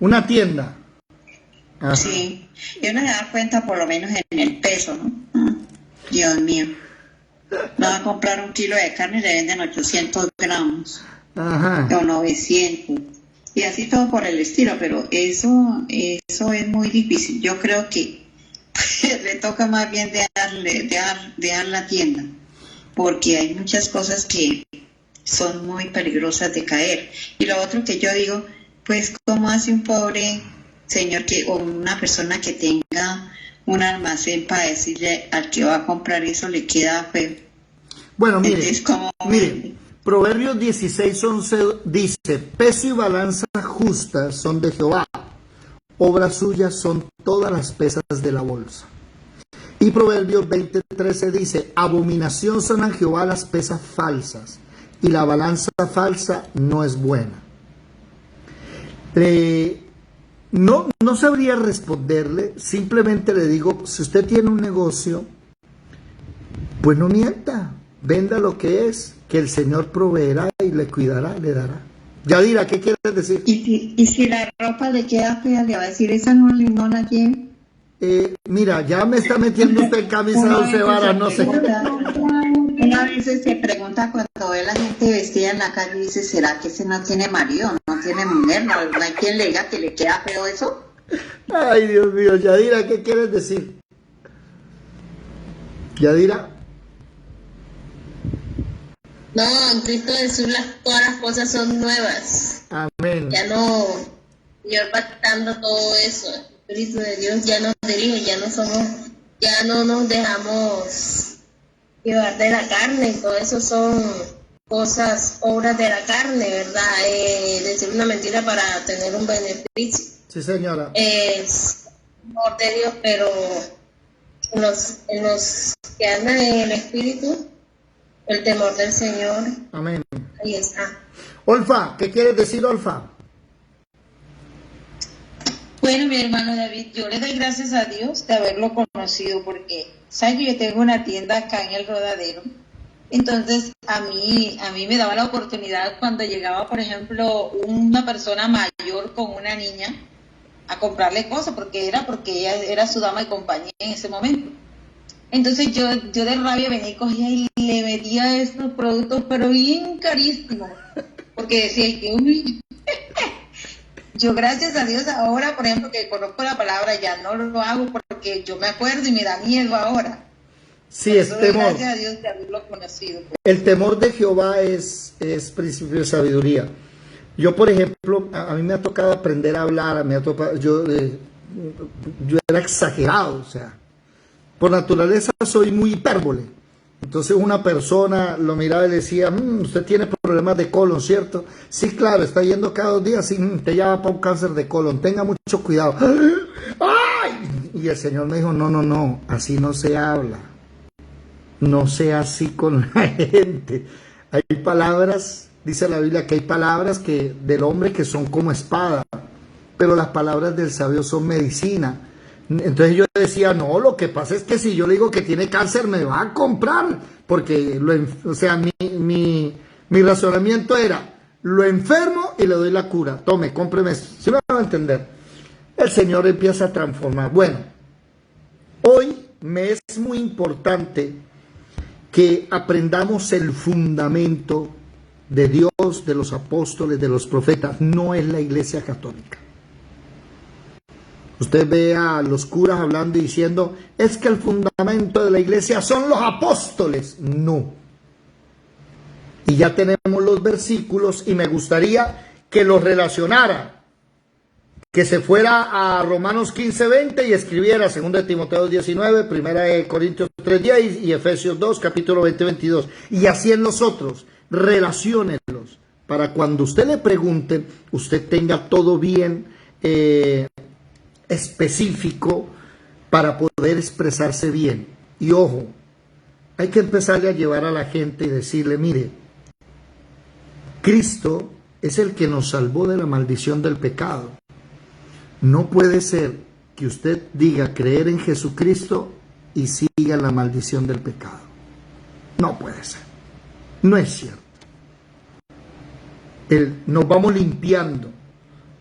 Una tienda. Ajá. Sí, y uno se da cuenta por lo menos en el peso, ¿no? Dios mío. No va a comprar un kilo de carne y le venden 800 gramos. Ajá. O 900. Y así todo por el estilo, pero eso es muy difícil. Yo creo que le toca más bien dejar la tienda, porque hay muchas cosas que son muy peligrosas de caer. Y lo otro que yo digo, pues, ¿cómo hace un pobre señor o una persona que tenga un almacén para decirle al que va a comprar eso le queda feo? Bueno, mire, Entonces, mire, Proverbios 16:11 dice, peso y balanza justas son de Jehová, obras suyas son todas las pesas de la bolsa. Y Proverbios 20:13 dice, abominación son a Jehová las pesas falsas, y la balanza falsa no es buena. No sabría responderle, simplemente le digo, si usted tiene un negocio, pues no mienta, venda lo que es, que el Señor proveerá y le cuidará, le dará. Yadira, ¿qué quieres decir? Y si la ropa le queda fea, le va a decir, esa no la lleve. Mira, ya me está metiendo usted en camisa de 11 varas, no sé. Una vez se pregunta cuando ve a la gente vestida en la calle y dice, ¿será que ese no tiene marido, no tiene mujer? ¿No hay quien le diga que le queda feo eso? Ay, Dios mío, Yadira, ¿qué quieres decir? Yadira. No, en Cristo Jesús todas las cosas son nuevas. Amén. Ya no, Dios va quitando todo eso. El Espíritu de Dios ya nos dirige, ya no nos dejamos llevar de la carne. Y todo eso son cosas, obras de la carne, ¿verdad? Decir una mentira para tener un beneficio. Sí, señora. Es amor de Dios, pero en los que andan en el Espíritu, el temor del Señor. Amén. Ahí está. Olfa, ¿qué quieres decir, Olfa? Bueno, mi hermano David, yo le doy gracias a Dios de haberlo conocido, porque sabe que yo tengo una tienda acá en el Rodadero. Entonces a mí me daba la oportunidad cuando llegaba, por ejemplo, una persona mayor con una niña a comprarle cosas, porque ella era su dama de compañía en ese momento. Entonces yo de rabia venía y cogía y le metía estos productos, pero bien carísimos, porque decía que uy. Yo gracias a Dios ahora, por ejemplo, que conozco la palabra, ya no lo hago porque yo me acuerdo y me da miedo ahora. Sí, es temor. Gracias a Dios de haberlo conocido. El temor de Jehová es principio de sabiduría. Yo, por ejemplo, a mí me ha tocado aprender a hablar, yo era exagerado, o sea, por naturaleza soy muy hipérbole. Entonces una persona lo miraba y le decía, usted tiene problemas de colon, ¿cierto? Sí, claro, está yendo cada 2 días, sí, te llama para un cáncer de colon, tenga mucho cuidado. ¡Ay! Y el Señor me dijo, no, así no se habla. No sea así con la gente. Hay palabras, dice la Biblia, que hay palabras del hombre que son como espada, pero las palabras del sabio son medicina. Entonces yo decía, no, lo que pasa es que si yo le digo que tiene cáncer, me va a comprar, porque, mi razonamiento era, lo enfermo y le doy la cura, tome, cómpreme esto, ¿sí me van a entender? El Señor empieza a transformar. Bueno, hoy me es muy importante que aprendamos el fundamento de Dios, de los apóstoles, de los profetas, no es la Iglesia Católica. Usted ve a los curas hablando y diciendo, es que el fundamento de la iglesia son los apóstoles. No. Y ya tenemos los versículos y me gustaría que los relacionara, que se fuera a Romanos 15:20 y escribiera 2 de Timoteo 19, 1 de Corintios 3:10 y Efesios 2, capítulo 20-22. Y así en los otros, relaciónenlos, para cuando usted le pregunte, usted tenga todo bien específico para poder expresarse bien. Y ojo, hay que empezarle a llevar a la gente y decirle, mire, Cristo es el que nos salvó de la maldición del pecado. No puede ser que usted diga creer en Jesucristo y siga la maldición del pecado. No puede ser. No es cierto. Nos vamos limpiando.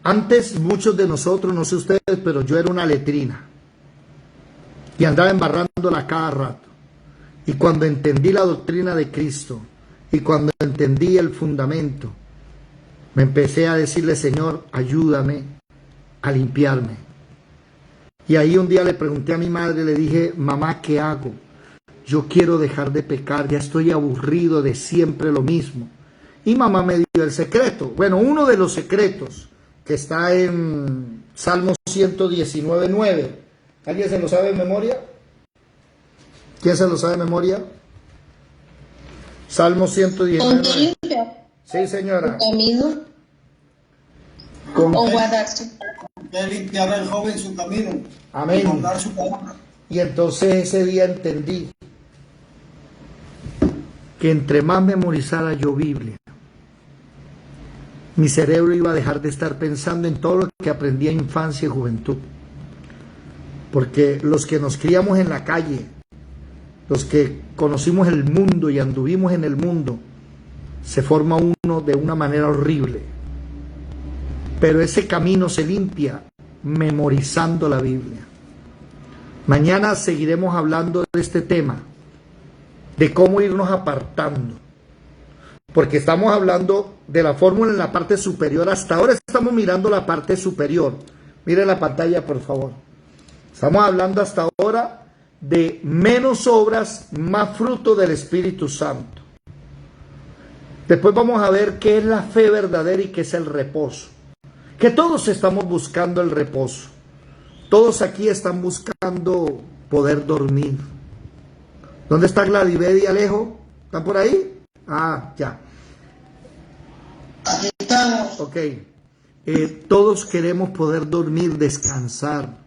Antes muchos de nosotros, no sé ustedes, pero yo era una letrina. Y andaba embarrándola cada rato. Y cuando entendí la doctrina de Cristo, y cuando entendí el fundamento, me empecé a decirle, Señor, ayúdame a limpiarme. Y ahí un día le pregunté a mi madre, le dije, mamá, ¿qué hago? Yo quiero dejar de pecar, ya estoy aburrido de siempre lo mismo. Y mamá me dio el secreto. Bueno, uno de los secretos que está en Salmo 119:9. ¿Alguien se lo sabe de memoria? ¿Quién se lo sabe de memoria? Salmo 119. Sí, señora. Camino Con o guardar su Que limpiaba el joven su camino. Amén. Y guardar su palabra. Y entonces ese día entendí que entre más memorizara yo Biblia, mi cerebro iba a dejar de estar pensando en todo lo que aprendí en infancia y juventud. Porque los que nos criamos en la calle, los que conocimos el mundo y anduvimos en el mundo, se forma uno de una manera horrible. Pero ese camino se limpia memorizando la Biblia. Mañana seguiremos hablando de este tema, de cómo irnos apartando. Porque estamos hablando de la fórmula en la parte superior. Hasta ahora estamos mirando la parte superior. Miren la pantalla, por favor. Estamos hablando hasta ahora de menos obras, más fruto del Espíritu Santo. Después vamos a ver qué es la fe verdadera y qué es el reposo. Que todos estamos buscando el reposo. Todos aquí están buscando poder dormir. ¿Dónde está Gladibed y Alejo? ¿Están por ahí? Ah, ya. Aquí estamos. Ok. Todos queremos poder dormir, descansar.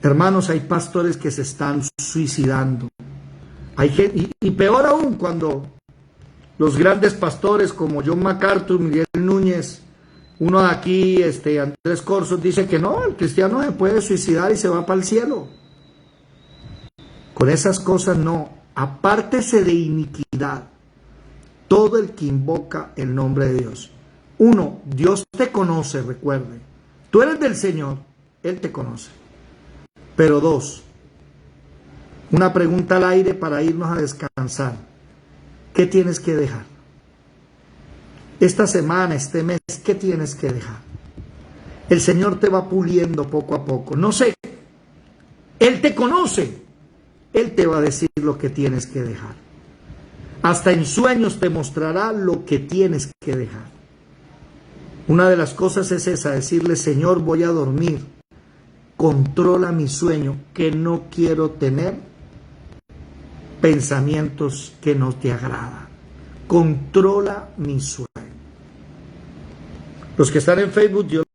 Hermanos, hay pastores que se están suicidando. Hay gente, y peor aún cuando los grandes pastores como John MacArthur, Miguel Núñez, uno de aquí, Andrés Corsos, dice que no, el cristiano se puede suicidar y se va para el cielo. Con esas cosas no. Apártese de iniquidad todo el que invoca el nombre de Dios. Uno, Dios te conoce, recuerde. Tú eres del Señor, Él te conoce. Pero dos, una pregunta al aire para irnos a descansar. ¿Qué tienes que dejar? Esta semana, este mes, ¿qué tienes que dejar? El Señor te va puliendo poco a poco. No sé, Él te conoce. Él te va a decir lo que tienes que dejar. Hasta en sueños te mostrará lo que tienes que dejar. Una de las cosas es esa, decirle, Señor, voy a dormir. Controla mi sueño, que no quiero tener pensamientos que no te agradan. Controla mi sueño. Los que están en Facebook, Dios